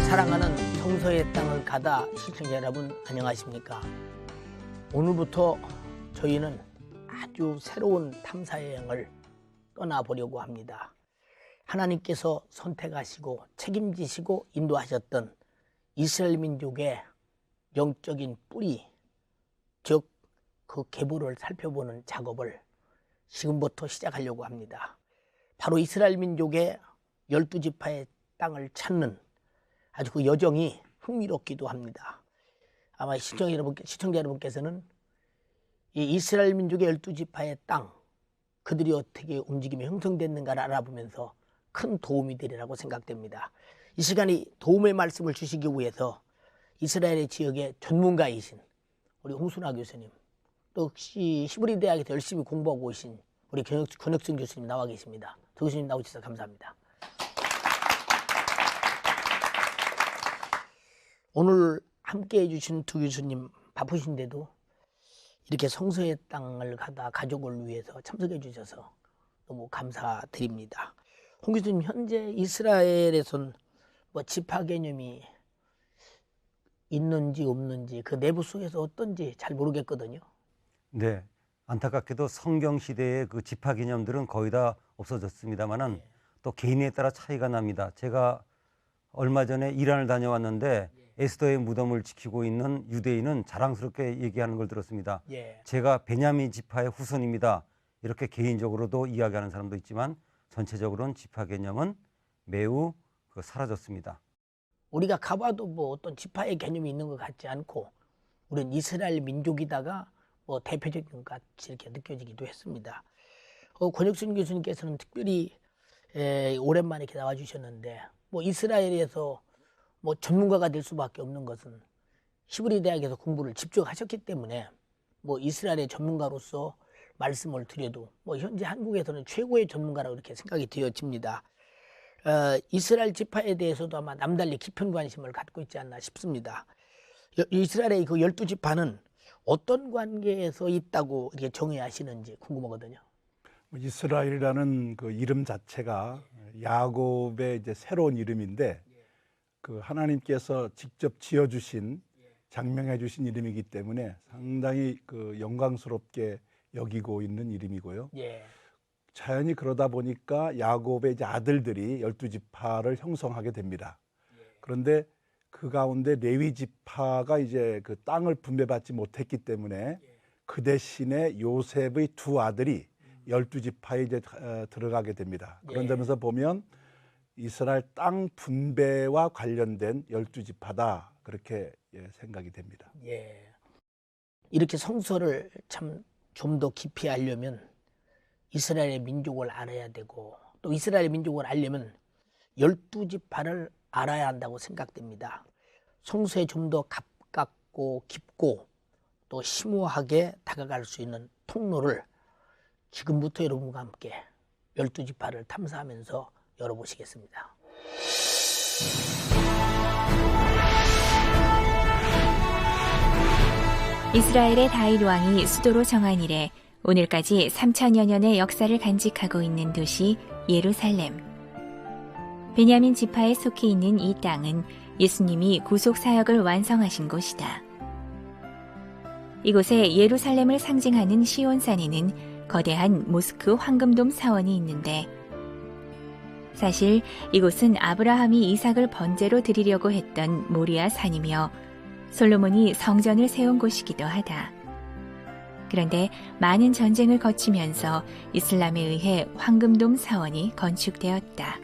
사랑하는 성서의 땅을 가다 시청자 여러분 안녕하십니까? 오늘부터 저희는 아주 새로운 탐사 여행을 떠나보려고 합니다. 하나님께서 선택하시고 책임지시고 인도하셨던 이스라엘 민족의 영적인 뿌리, 즉 그 계보를 살펴보는 작업을 지금부터 시작하려고 합니다. 바로 이스라엘 민족의 12지파의 땅을 찾는 아주 그 여정이 흥미롭기도 합니다. 아마 시청자 여러분께서는 이 이스라엘 민족의 12지파의 땅, 그들이 어떻게 움직임이 형성됐는가를 알아보면서 큰 도움이 되리라고 생각됩니다. 이 시간에 도움의 말씀을 주시기 위해서 이스라엘의 지역의 전문가이신 우리 홍순아 교수님, 또 히브리 대학에서 열심히 공부하고 오신 우리 권혁승 교수님 나와 계십니다. 두 교수님 나오셔서 감사합니다. 오늘 함께 해주신 두 교수님 바쁘신데도 이렇게 성서의 땅을 가다 가족을 위해서 참석해 주셔서 너무 감사드립니다. 홍 교수님, 현재 이스라엘에선 뭐 지파 개념이 있는지 없는지 그 내부 속에서 어떤지 잘 모르겠거든요. 네, 안타깝게도 성경 시대의 그 지파 개념들은 거의 다 없어졌습니다만은 또 개인에 따라 차이가 납니다. 제가 얼마 전에 이란을 다녀왔는데 에스더의 무덤을 지키고 있는 유대인은 자랑스럽게 얘기하는 걸 들었습니다. 제가 베냐민 지파의 후손입니다. 이렇게 개인적으로도 이야기하는 사람도 있지만 전체적으로는 지파 개념은 매우 사라졌습니다. 우리가 가봐도 뭐 어떤 지파의 개념이 있는 것 같지 않고 우리는 이스라엘 민족이다가 뭐 대표적인 것 같이 이렇게 느껴지기도 했습니다. 권혁순 교수님께서는 특별히 오랜만에 이렇게 나와주셨는데 뭐 이스라엘에서 뭐 전문가가 될 수밖에 없는 것은 히브리 대학에서 공부를 집중하셨기 때문에 뭐 이스라엘의 전문가로서 말씀을 드려도 뭐 현재 한국에서는 최고의 전문가라고 이렇게 생각이 되어집니다. 이스라엘 지파에 대해서도 아마 남달리 깊은 관심을 갖고 있지 않나 싶습니다. 이스라엘의 그 12지파는 어떤 관계에서 있다고 이렇게 정의하시는지 궁금하거든요. 이스라엘이라는 그 이름 자체가 야곱의 이제 새로운 이름인데 그 하나님께서 직접 지어주신 장명해주신 이름이기 때문에 상당히 그 영광스럽게 여기고 있는 이름이고요. 자연히 그러다 보니까 야곱의 이제 아들들이 12지파를 형성하게 됩니다. 그런데 그 가운데 레위 지파가 이제 그 땅을 분배받지 못했기 때문에 그 대신에 요셉의 두 아들이 12지파에 이제 들어가게 됩니다. 그런 점에서 보면 이스라엘 땅 분배와 관련된 12지파다 그렇게 생각이 됩니다. 이렇게 성서를 참 좀 더 깊이 알려면 이스라엘의 민족을 알아야 되고 또 이스라엘의 민족을 알려면 12지파를 알아야 한다고 생각됩니다. 성서에 좀 더 가깝고 깊고 또 심오하게 다가갈 수 있는 통로를 지금부터 여러분과 함께 12지파를 탐사하면서 열어보시겠습니다. 이스라엘의 다윗 왕이 수도로 정한 이래 오늘까지 3000여 년의 역사를 간직하고 있는 도시 예루살렘. 베냐민 지파에 속해 있는 이 땅은 예수님이 구속 사역을 완성하신 곳이다. 이곳에 예루살렘을 상징하는 시온산에는 거대한 모스크 황금돔 사원이 있는데 사실 이곳은 아브라함이 이삭을 번제로 드리려고 했던 모리아 산이며 솔로몬이 성전을 세운 곳이기도 하다. 그런데 많은 전쟁을 거치면서 이슬람에 의해 황금돔 사원이 건축되었다.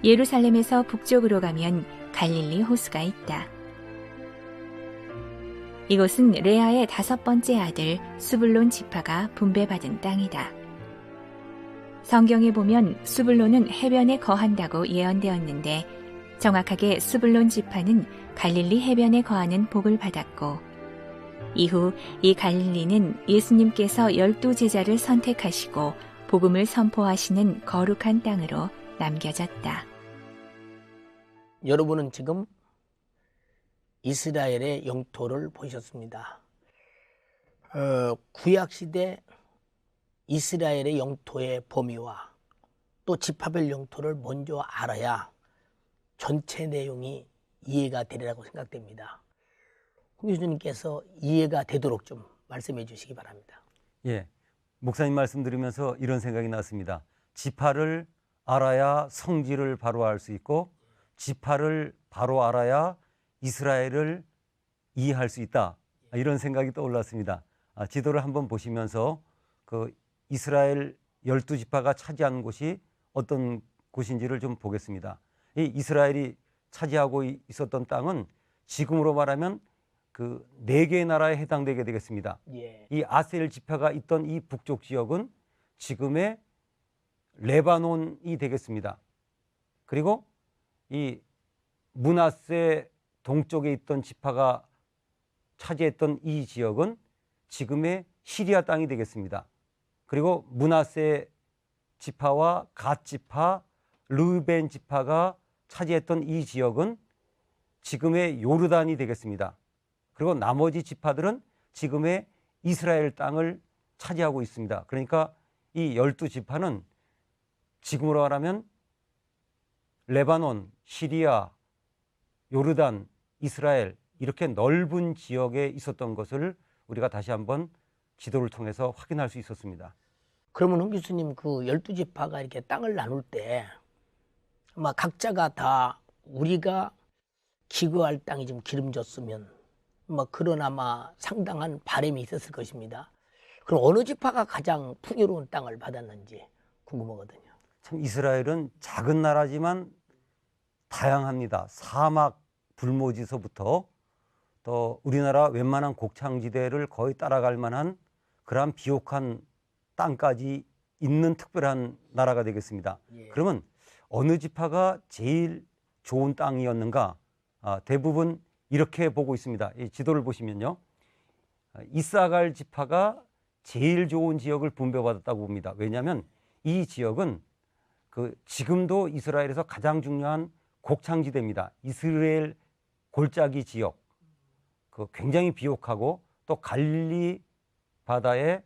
예루살렘에서 북쪽으로 가면 갈릴리 호수가 있다. 이곳은 레아의 5번째 아들 스불론 지파가 분배받은 땅이다. 성경에 보면 스불론은 해변에 거한다고 예언되었는데 정확하게 스불론 지파는 갈릴리 해변에 거하는 복을 받았고 이후 이 갈릴리는 예수님께서 12제자를 선택하시고 복음을 선포하시는 거룩한 땅으로 남겨졌다. 여러분은 지금 이스라엘의 영토를 보셨습니다. 구약시대 이스라엘의 영토의 범위와 또 지파별 영토를 먼저 알아야 전체 내용이 이해가 되리라고 생각됩니다. 홍 교수님께서 이해가 되도록 좀 말씀해 주시기 바랍니다. 예, 목사님 말씀 들으면서 이런 생각이 났습니다. 지파를 알아야 성질을 바로 알 수 있고 지파를 바로 알아야 이스라엘을 이해할 수 있다. 이런 생각이 떠올랐습니다. 지도를 한번 보시면서 그 이스라엘 12지파가 차지한 곳이 어떤 곳인지를 좀 보겠습니다. 이 이스라엘이 차지하고 있었던 땅은 지금으로 말하면 그 4개의 나라에 해당되게 되겠습니다. 예. 이 아셀 지파가 있던 이 북쪽 지역은 지금의 레바논이 되겠습니다. 그리고 이 므낫세 동쪽에 있던 지파가 차지했던 이 지역은 지금의 시리아 땅이 되겠습니다. 그리고 므낫세 지파와 갓 지파, 르벤 지파가 차지했던 이 지역은 지금의 요르단이 되겠습니다. 그리고 나머지 지파들은 지금의 이스라엘 땅을 차지하고 있습니다. 그러니까 이 12지파는 지금으로 말하면 레바논, 시리아, 요르단, 이스라엘 이렇게 넓은 지역에 있었던 것을 우리가 다시 한번 지도를 통해서 확인할 수 있었습니다. 그러면 홍 교수님 그 12지파가 이렇게 땅을 나눌 때 아마 각자가 다 우리가 기거할 땅이 좀 기름졌으면 뭐 그런 아마 상당한 바람이 있었을 것입니다. 그럼 어느 지파가 가장 풍요로운 땅을 받았는지 궁금하거든요. 참 이스라엘은 작은 나라지만 다양합니다. 사막 불모지서부터 또 우리나라 웬만한 곡창지대를 거의 따라갈 만한 그러한 비옥한 땅까지 있는 특별한 나라가 되겠습니다. 예. 그러면 어느 지파가 제일 좋은 땅이었는가? 대부분 이렇게 보고 있습니다. 이 지도를 보시면요. 이사갈 지파가 제일 좋은 지역을 분배받았다고 봅니다. 왜냐하면 이 지역은 그 지금도 이스라엘에서 가장 중요한 곡창지대입니다. 이스라엘 골짜기 지역. 그 굉장히 비옥하고 또 갈릴리 바다의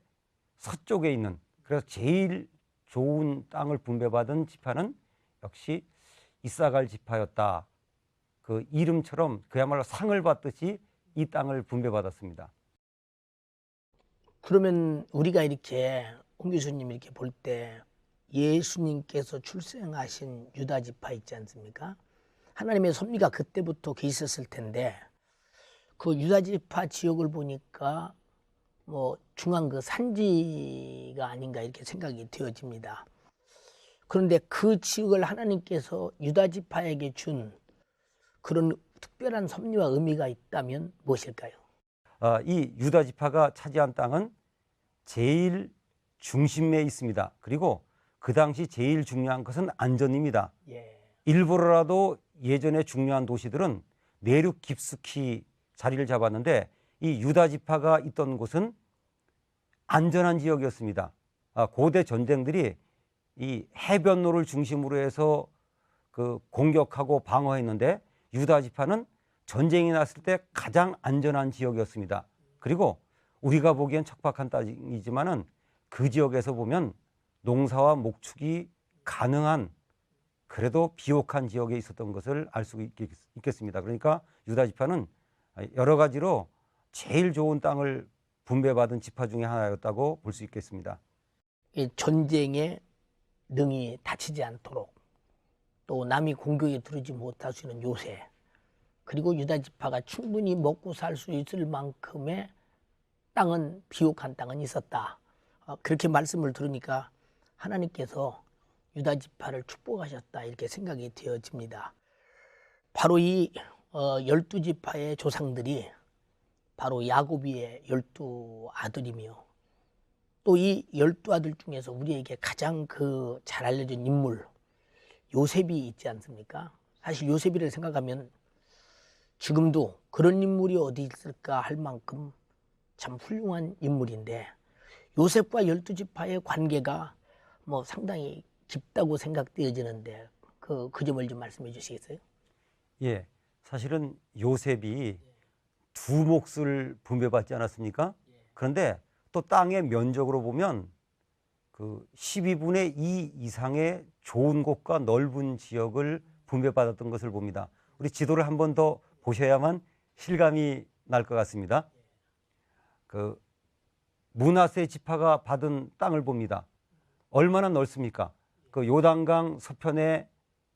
서쪽에 있는 그래서 제일 좋은 땅을 분배받은 지파는 역시 이사갈 지파였다. 그 이름처럼 그야말로 상을 받듯이 이 땅을 분배받았습니다. 그러면 우리가 이렇게 홍 교수님 이렇게 볼 때 예수님께서 출생하신 유다 지파 있지 않습니까? 하나님의 섭리가 그때부터 있었을 텐데 그 유다 지파 지역을 보니까 뭐 중앙 그 산지가 아닌가 이렇게 생각이 되어집니다. 그런데 그 지역을 하나님께서 유다 지파에게 준 그런 특별한 섭리와 의미가 있다면 무엇일까요? 이 유다 지파가 차지한 땅은 제일 중심에 있습니다. 그리고 그 당시 제일 중요한 것은 안전입니다. 예. 일부러라도 예전에 중요한 도시들은 내륙 깊숙이 자리를 잡았는데 이 유다 지파가 있던 곳은 안전한 지역이었습니다. 고대 전쟁들이 이 해변로를 중심으로 해서 그 공격하고 방어했는데 유다 지파는 전쟁이 났을 때 가장 안전한 지역이었습니다. 그리고 우리가 보기엔 척박한 땅이지만은 그 지역에서 보면 농사와 목축이 가능한 그래도 비옥한 지역에 있었던 것을 알 수 있겠습니다. 그러니까 유다 지파는 여러 가지로 제일 좋은 땅을 분배받은 지파 중에 하나였다고 볼 수 있겠습니다. 이 전쟁에 능히 다치지 않도록 또 남이 공격에 들어오지 못할 수 있는 요새 그리고 유다 지파가 충분히 먹고 살 수 있을 만큼의 땅은 비옥한 땅은 있었다. 그렇게 말씀을 들으니까 하나님께서 유다 지파를 축복하셨다 이렇게 생각이 되어집니다. 바로 이 12지파의 조상들이 바로 야곱의 12아들이며 또 이 12아들 중에서 우리에게 가장 그 잘 알려진 인물 요셉이 있지 않습니까? 사실 요셉이를 생각하면 지금도 그런 인물이 어디 있을까 할 만큼 참 훌륭한 인물인데 요셉과 12지파의 관계가 뭐 상당히 깊다고 생각되어지는데 그 점을 좀 말씀해 주시겠어요? 예, 사실은 요셉이 두 몫을 분배받지 않았습니까? 그런데 또 땅의 면적으로 보면 그 12분의 2 이상의 좋은 곳과 넓은 지역을 분배받았던 것을 봅니다. 우리 지도를 한 번 더 보셔야만 실감이 날 것 같습니다. 그 므낫세 지파가 받은 땅을 봅니다. 얼마나 넓습니까? 그 요단강 서편의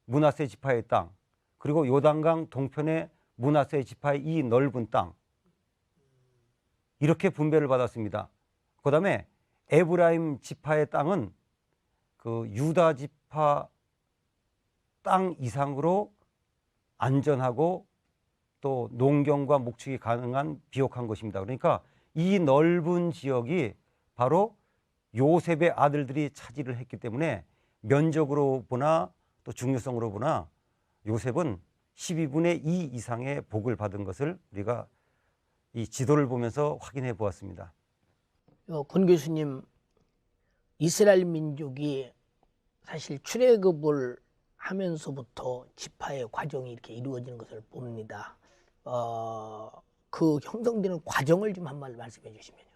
므낫세 지파의 땅, 그리고 요단강 동편의 므낫세 지파의 이 넓은 땅, 이렇게 분배를 받았습니다. 그 다음에 에브라임 지파의 땅은 그 유다 지파 땅 이상으로 안전하고 또 농경과 목축이 가능한 비옥한 것입니다. 그러니까 이 넓은 지역이 바로 요셉의 아들들이 차지를 했기 때문에 면적으로 보나 또 중요성으로 보나 요셉은 12분의 2 이상의 복을 받은 것을 우리가 이 지도를 보면서 확인해 보았습니다. 권 교수님, 이스라엘 민족이 사실 출애굽을 하면서부터 지파의 과정이 이렇게 이루어지는 것을 봅니다. 그 형성되는 과정을 좀 한번 말씀해 주시면요.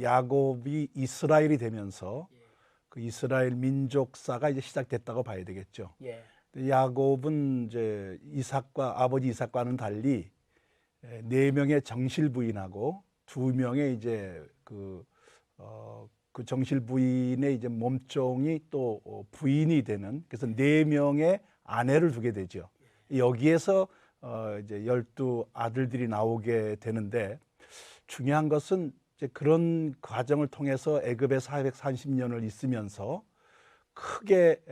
야곱이 이스라엘이 되면서 그 이스라엘 민족사가 이제 시작됐다고 봐야 되겠죠. 예. 야곱은 이제 아버지 이삭과는 달리 4명의 정실 부인하고 2명의 이제 그 정실 부인의 이제 몸종이 또 부인이 되는, 그래서 4명의 아내를 두게 되죠. 여기에서 이제 12 아들들이 나오게 되는데, 중요한 것은 이제 그런 과정을 통해서 애굽에 430년을 있으면서 크게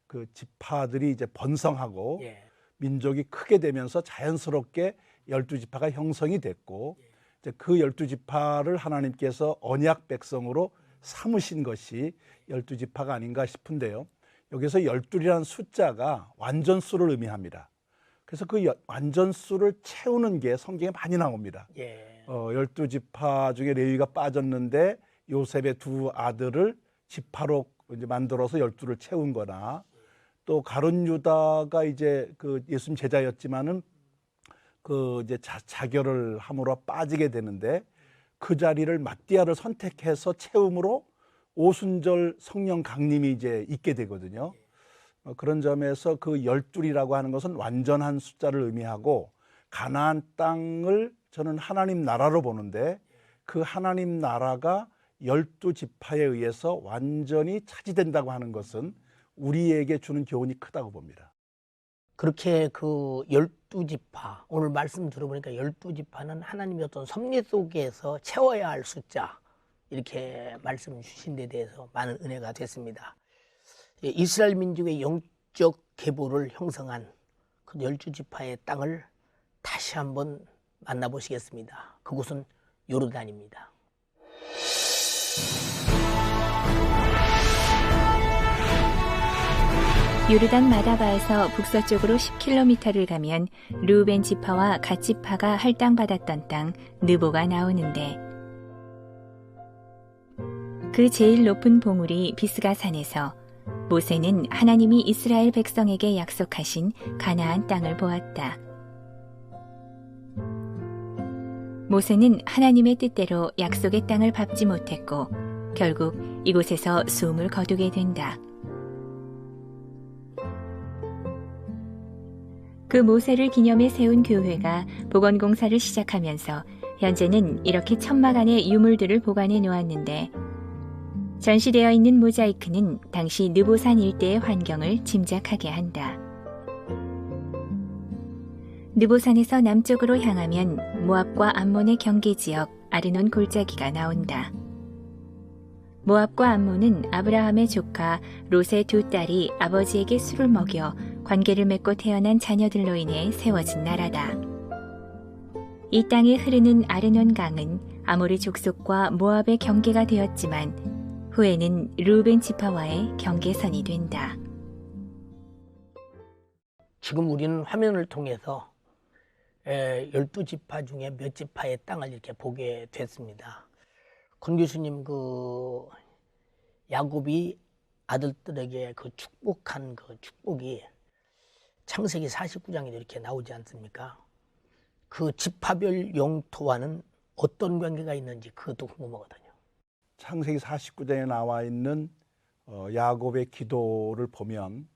그 지파들이 이제 번성하고 예. 민족이 크게 되면서 자연스럽게 12지파가 형성이 됐고, 이제 그 12지파를 하나님께서 언약 백성으로 삼으신 것이 12지파가 아닌가 싶은데요. 여기서 12이라는 숫자가 완전수를 의미합니다. 그래서 그 완전수를 채우는 게 성경에 많이 나옵니다. 예. 12지파 중에 레위가 빠졌는데 요셉의 2 아들을 지파로 이제 만들어서 12를 채운 거나, 또 가룟 유다가 이제 그 예수님 제자였지만은 그 이제 자결을 함으로 빠지게 되는데, 그 자리를 마띠아를 선택해서 채움으로 오순절 성령 강림이 이제 있게 되거든요. 그런 점에서 그 12이라고 하는 것은 완전한 숫자를 의미하고, 가나안 땅을 저는 하나님 나라로 보는데, 그 하나님 나라가 12지파에 의해서 완전히 차지된다고 하는 것은 우리에게 주는 교훈이 크다고 봅니다. 그렇게 그 12지파, 오늘 말씀 들어보니까 12지파는 하나님의 어떤 섭리 속에서 채워야 할 숫자, 이렇게 말씀 주신 데 대해서 많은 은혜가 됐습니다. 이스라엘 민족의 영적 계보를 형성한 그 12지파의 땅을 다시 한번 만나보시겠습니다. 그곳은 요르단입니다. 요르단 마다바에서 북서쪽으로 10km를 가면 르우벤 지파와 갓 지파가 할당받았던 땅 느보가 나오는데, 그 제일 높은 봉우리 비스가 산에서 모세는 하나님이 이스라엘 백성에게 약속하신 가나안 땅을 보았다. 모세는 하나님의 뜻대로 약속의 땅을 밟지 못했고 결국 이곳에서 숨을 거두게 된다. 그 모세를 기념해 세운 교회가 복원공사를 시작하면서 현재는 이렇게 천막 안에 유물들을 보관해 놓았는데, 전시되어 있는 모자이크는 당시 느보산 일대의 환경을 짐작하게 한다. 느보산에서 남쪽으로 향하면 모압과 암몬의 경계지역 아르논 골짜기가 나온다. 모압과 암몬은 아브라함의 조카 롯의 2 딸이 아버지에게 술을 먹여 관계를 맺고 태어난 자녀들로 인해 세워진 나라다. 이 땅에 흐르는 아르논 강은 아모리 족속과 모압의 경계가 되었지만 후에는 르우벤 지파와의 경계선이 된다. 지금 우리는 화면을 통해서 12지파 중에 몇 지파의 땅을 이렇게 보게 됐습니다. 권 교수님, 그 야곱이 아들들에게 그 축복한 그 축복이 창세기 49장에 이렇게 나오지 않습니까? 그 지파별 영토와는 어떤 관계가 있는지 그것도 궁금하거든요. 창세기 49장에 나와 있는 야곱의 기도를 보면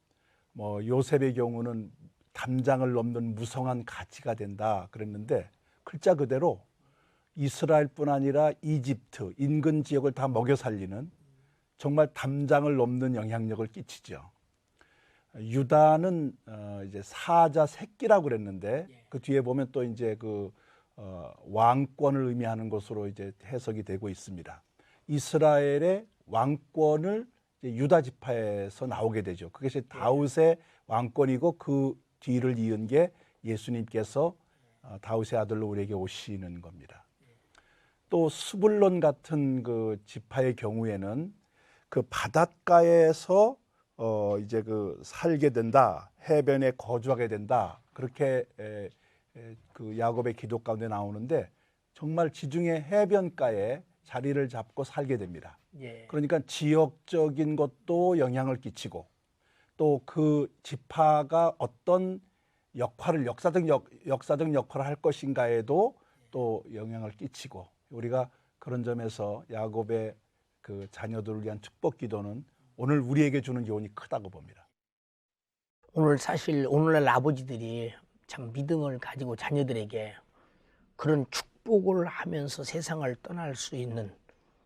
뭐 요셉의 경우는 담장을 넘는 무성한 가치가 된다 그랬는데 글자 그대로 이스라엘뿐 아니라 이집트 인근 지역을 다 먹여 살리는 정말 담장을 넘는 영향력을 끼치죠. 유다는 이제 사자 새끼라고 그랬는데 그 뒤에 보면 또 이제 그 왕권을 의미하는 것으로 이제 해석이 되고 있습니다. 이스라엘의 왕권을 유다 지파에서 나오게 되죠. 그것이 다윗의 왕권이고 그 뒤를 이은 게 예수님께서 다윗의 아들로 우리에게 오시는 겁니다. 또 스불론 같은 그 지파의 경우에는 그 바닷가에서 이제 그 살게 된다, 해변에 거주하게 된다, 그렇게 그 야곱의 기도 가운데 나오는데 정말 지중해 해변가에 자리를 잡고 살게 됩니다. 예. 그러니까 지역적인 것도 영향을 끼치고 또 그 지파가 어떤 역할을 역사적 역할을 할 것인가에도 또 영향을 끼치고 우리가 그런 점에서 야곱의 그 자녀들을 위한 축복 기도는 오늘 우리에게 주는 교훈이 크다고 봅니다. 오늘 사실 오늘날 아버지들이 참 믿음을 가지고 자녀들에게 그런 축복을 하면서 세상을 떠날 수 있는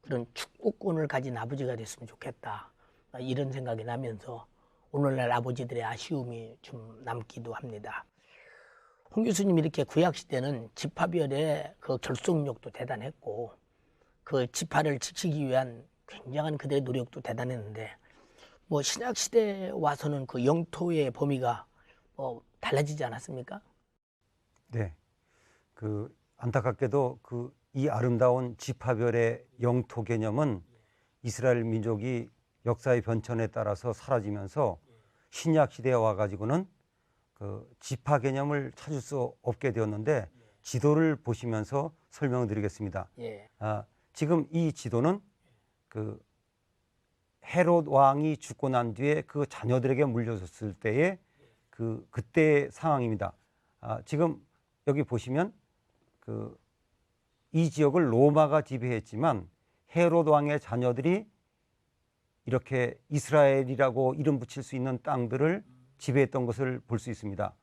그런 축복권을 가진 아버지가 됐으면 좋겠다, 이런 생각이 나면서 오늘날 아버지들의 아쉬움이 좀 남기도 합니다. 홍 교수님, 이렇게 구약시대는 지파별의 그 결속력도 대단했고 그 지파를 지키기 위한 굉장한 그들의 노력도 대단했는데 뭐 신약시대에 와서는 그 영토의 범위가 달라지지 않았습니까? 네. 그 안타깝게도 그 이 아름다운 지파별의 영토 개념은 이스라엘 민족이 역사의 변천에 따라서 사라지면서 신약 시대에 와 가지고는 그 지파 개념을 찾을 수 없게 되었는데 지도를 보시면서 설명을 드리겠습니다. 예. 지금 이 지도는 그 헤롯 왕이 죽고 난 뒤에 그 자녀들에게 물려줬을 때의 그때의 상황입니다. 지금 여기 보시면 이 지역을 로마가 지배했지만 헤롯 왕의 자녀들이 이렇게 이스라엘이라고 이름 붙일 수 있는 땅들을 지배했던 것을 볼 수 있습니다.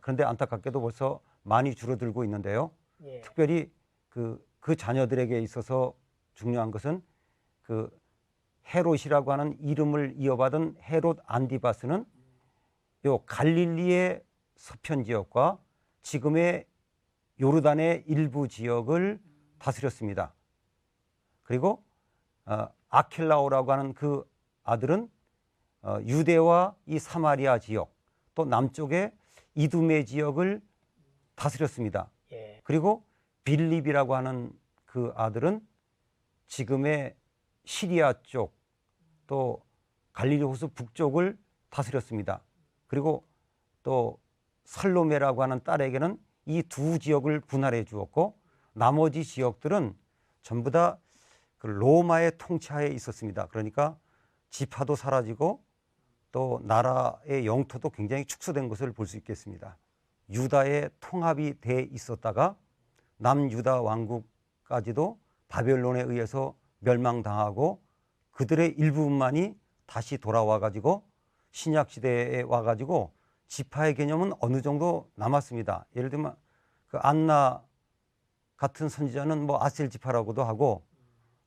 그런데 안타깝게도 벌써 많이 줄어들고 있는데요. 예. 특별히 그 자녀들에게 있어서 중요한 것은 그 헤롯이라고 하는 이름을 이어받은 헤롯 안디바스는 요 갈릴리의 서편 지역과 지금의 요르단의 일부 지역을 다스렸습니다. 그리고 아켈라오라고 하는 그 아들은 유대와 이 사마리아 지역, 또 남쪽의 이두메 지역을 다스렸습니다. 예. 그리고 빌립이라고 하는 그 아들은 지금의 시리아 쪽, 또 갈릴리 호수 북쪽을 다스렸습니다. 그리고 또 살로메라고 하는 딸에게는 이 두 지역을 분할해 주었고 나머지 지역들은 전부 다 그 로마의 통치하에 있었습니다. 그러니까 지파도 사라지고 또 나라의 영토도 굉장히 축소된 것을 볼 수 있겠습니다. 유다의 통합이 돼 있었다가 남유다 왕국까지도 바벨론에 의해서 멸망당하고 그들의 일부분만이 다시 돌아와 가지고 신약 시대에 와 가지고 지파의 개념은 어느 정도 남았습니다. 예를 들면 그 안나 같은 선지자는 뭐 아셀 지파라고도 하고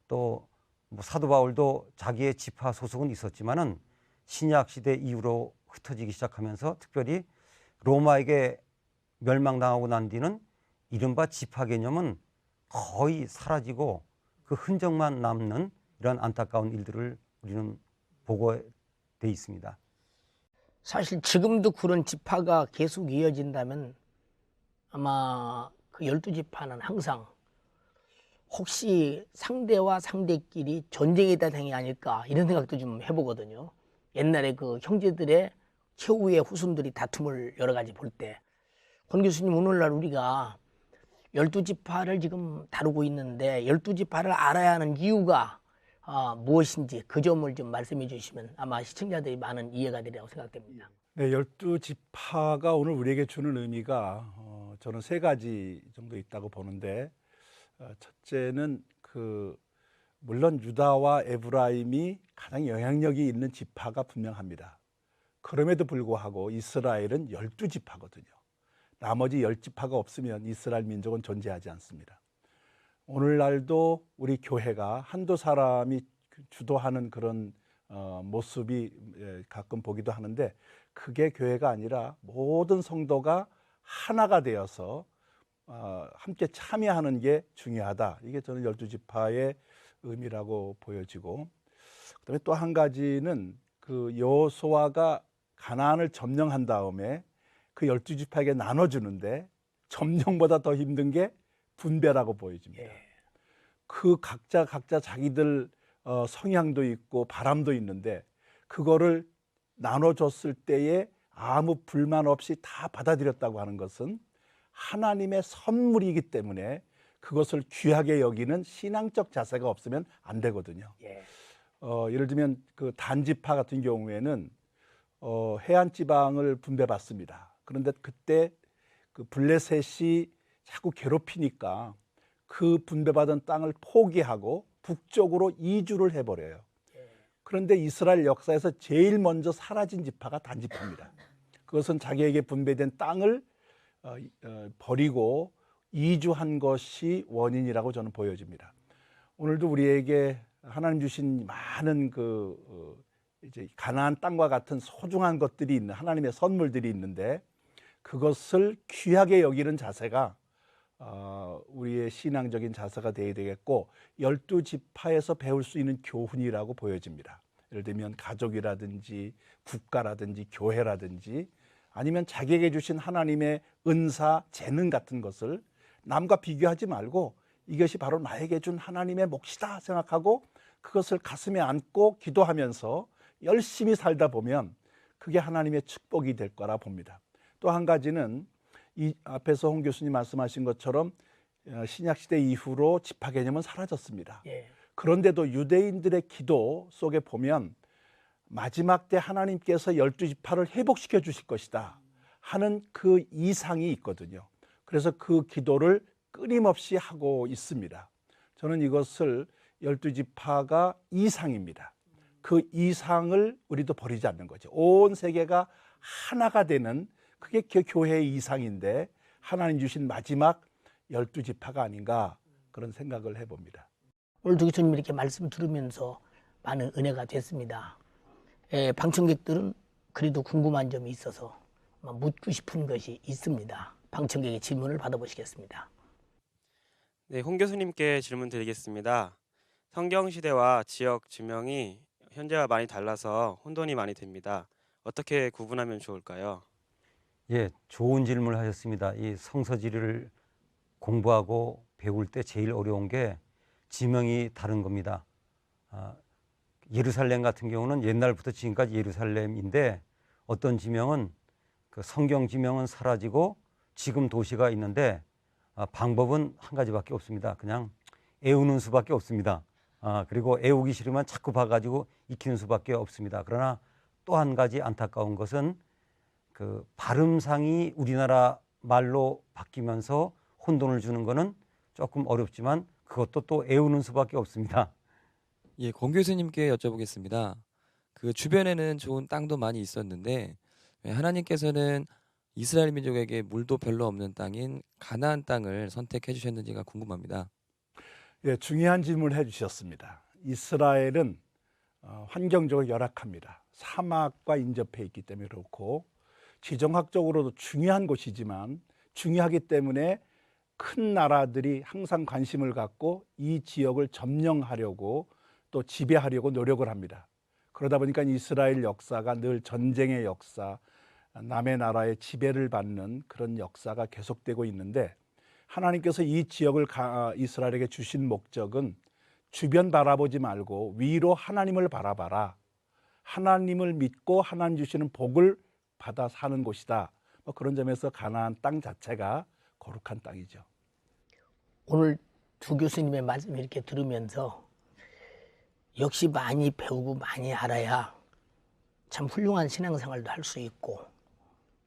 또 뭐 사도 바울도 자기의 지파 소속은 있었지만은 신약 시대 이후로 흩어지기 시작하면서 특별히 로마에게 멸망당하고 난 뒤는 이른바 지파 개념은 거의 사라지고 그 흔적만 남는 이런 안타까운 일들을 우리는 보고 돼 있습니다. 사실 지금도 그런 지파가 계속 이어진다면 아마 그 12지파는 항상 혹시 상대와 상대끼리 전쟁의 대상이 아닐까, 이런 생각도 좀 해보거든요. 옛날에 그 형제들의 최후의 후손들이 다툼을 여러 가지 볼 때, 권 교수님, 오늘날 우리가 12지파를 지금 다루고 있는데 12지파를 알아야 하는 이유가 무엇인지 그 점을 좀 말씀해 주시면 아마 시청자들이 많은 이해가 되리라고 생각됩니다. 네, 12지파가 오늘 우리에게 주는 의미가 저는 세 가지 정도 있다고 보는데, 첫째는 그 물론 유다와 에브라임이 가장 영향력이 있는 지파가 분명합니다. 그럼에도 불구하고 이스라엘은 12지파거든요. 나머지 10지파가 없으면 이스라엘 민족은 존재하지 않습니다. 오늘날도 우리 교회가 한두 사람이 주도하는 그런 모습이 가끔 보기도 하는데, 그게 교회가 아니라 모든 성도가 하나가 되어서 함께 참여하는 게 중요하다. 이게 저는 12지파의 의미라고 보여지고, 그다음에 또 한 가지는 그 여호수아가 가나안을 점령한 다음에 그 12지파에게 나눠주는데 점령보다 더 힘든 게 분배라고 보여집니다. 그 각자 자기들 성향도 있고 바람도 있는데, 그거를 나눠줬을 때에 아무 불만 없이 다 받아들였다고 하는 것은 하나님의 선물이기 때문에 그것을 귀하게 여기는 신앙적 자세가 없으면 안 되거든요. 예를 들면 그 단지파 같은 경우에는 해안 지방을 분배받습니다. 그런데 그때 그 블레셋이 자꾸 괴롭히니까 그 분배받은 땅을 포기하고 북쪽으로 이주를 해버려요. 그런데 이스라엘 역사에서 제일 먼저 사라진 지파가 단지파입니다. 그것은 자기에게 분배된 땅을 버리고 이주한 것이 원인이라고 저는 보여집니다. 오늘도 우리에게 하나님 주신 많은 이제 가나안 땅과 같은 소중한 것들이 있는, 하나님의 선물들이 있는데, 그것을 귀하게 여기는 자세가 우리의 신앙적인 자세가 되어야 되겠고, 12지파에서 배울 수 있는 교훈이라고 보여집니다. 예를 들면 가족이라든지 국가라든지 교회라든지, 아니면 자기에게 주신 하나님의 은사, 재능 같은 것을 남과 비교하지 말고 이것이 바로 나에게 준 하나님의 몫이다 생각하고 그것을 가슴에 안고 기도하면서 열심히 살다 보면 그게 하나님의 축복이 될 거라 봅니다. 또 한 가지는 이 앞에서 홍 교수님 말씀하신 것처럼 신약시대 이후로 지파 개념은 사라졌습니다. 그런데도 유대인들의 기도 속에 보면 마지막 때 하나님께서 12지파를 회복시켜 주실 것이다 하는 그 이상이 있거든요. 그래서 그 기도를 끊임없이 하고 있습니다. 저는 이것을 12지파가 이상입니다. 그 이상을 우리도 버리지 않는 거죠. 온 세계가 하나가 되는, 그게 교회의 이상인데 하나님 주신 마지막 12지파가 아닌가, 그런 생각을 해봅니다. 오늘 두 교수님 이렇게 말씀 들으면서 많은 은혜가 됐습니다. 방청객들은 그래도 궁금한 점이 있어서 묻고 싶은 것이 있습니다. 방청객의 질문을 받아보시겠습니다. 네, 홍 교수님께 질문 드리겠습니다. 성경시대와 지역 지명이 현재와 많이 달라서 혼돈이 많이 됩니다. 어떻게 구분하면 좋을까요? 예, 좋은 질문을 하셨습니다. 이 성서지를 공부하고 배울 때 제일 어려운 게 지명이 다른 겁니다. 예루살렘 같은 경우는 옛날부터 지금까지 예루살렘인데, 어떤 지명은 그 성경 지명은 사라지고 지금 도시가 있는데 방법은 한 가지밖에 없습니다. 그냥 애우는 수밖에 없습니다. 그리고 애우기 싫으면 자꾸 봐가지고 익히는 수밖에 없습니다. 그러나 또 한 가지 안타까운 것은 그 발음상이 우리나라 말로 바뀌면서 혼돈을 주는 것은 조금 어렵지만 그것도 또 애우는 수밖에 없습니다. 예, 권 교수님께 여쭤보겠습니다. 그 주변에는 좋은 땅도 많이 있었는데 왜 하나님께서는 이스라엘 민족에게 물도 별로 없는 땅인 가나안 땅을 선택해 주셨는지가 궁금합니다. 예, 중요한 질문을 해주셨습니다. 이스라엘은 환경적으로 열악합니다. 사막과 인접해 있기 때문에 그렇고, 지정학적으로도 중요한 곳이지만 중요하기 때문에 큰 나라들이 항상 관심을 갖고 이 지역을 점령하려고 또 지배하려고 노력을 합니다. 그러다 보니까 이스라엘 역사가 늘 전쟁의 역사, 남의 나라의 지배를 받는 그런 역사가 계속되고 있는데, 하나님께서 이 지역을 이스라엘에게 주신 목적은 주변 바라보지 말고 위로 하나님을 바라봐라, 하나님을 믿고 하나님 주시는 복을 받아 사는 곳이다. 그런 점에서 가나안 땅 자체가 거룩한 땅이죠. 오늘 두 교수님의 말씀 이렇게 들으면서 역시 많이 배우고 많이 알아야 참 훌륭한 신앙생활도 할 수 있고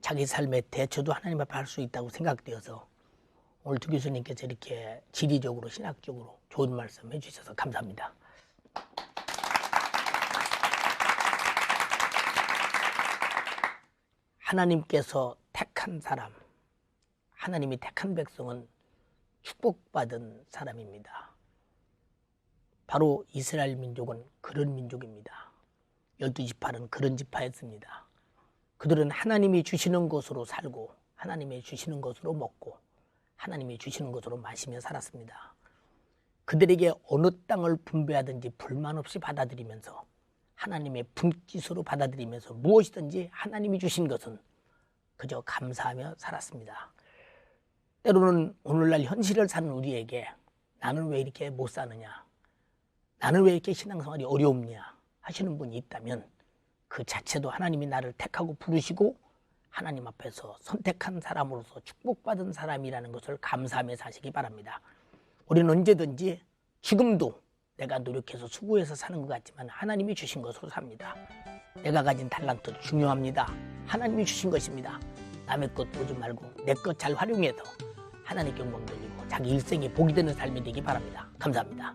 자기 삶의 대처도 하나님 앞에 할 수 있다고 생각되어서 오늘 두 교수님께서 이렇게 지리적으로 신학적으로 좋은 말씀 해주셔서 감사합니다. 하나님께서 택한 사람, 하나님이 택한 백성은 축복받은 사람입니다. 바로 이스라엘 민족은 그런 민족입니다. 12지파는 그런 지파였습니다. 그들은 하나님이 주시는 것으로 살고 하나님이 주시는 것으로 먹고 하나님이 주시는 것으로 마시며 살았습니다. 그들에게 어느 땅을 분배하든지 불만 없이 받아들이면서 하나님의 분깃으로 받아들이면서 무엇이든지 하나님이 주신 것은 그저 감사하며 살았습니다. 때로는 오늘날 현실을 사는 우리에게 나는 왜 이렇게 못 사느냐, 나는 왜 이렇게 신앙생활이 어려움냐 하시는 분이 있다면 그 자체도 하나님이 나를 택하고 부르시고 하나님 앞에서 선택한 사람으로서 축복받은 사람이라는 것을 감사하며 사시기 바랍니다. 우리는 언제든지 지금도 내가 노력해서 수고해서 사는 것 같지만 하나님이 주신 것으로 삽니다. 내가 가진 달란트 중요합니다. 하나님이 주신 것입니다. 남의 것 보지 말고 내 것 잘 활용해서 하나님께 영광 돌리고 자기 일생에 복이 되는 삶이 되기 바랍니다. 감사합니다.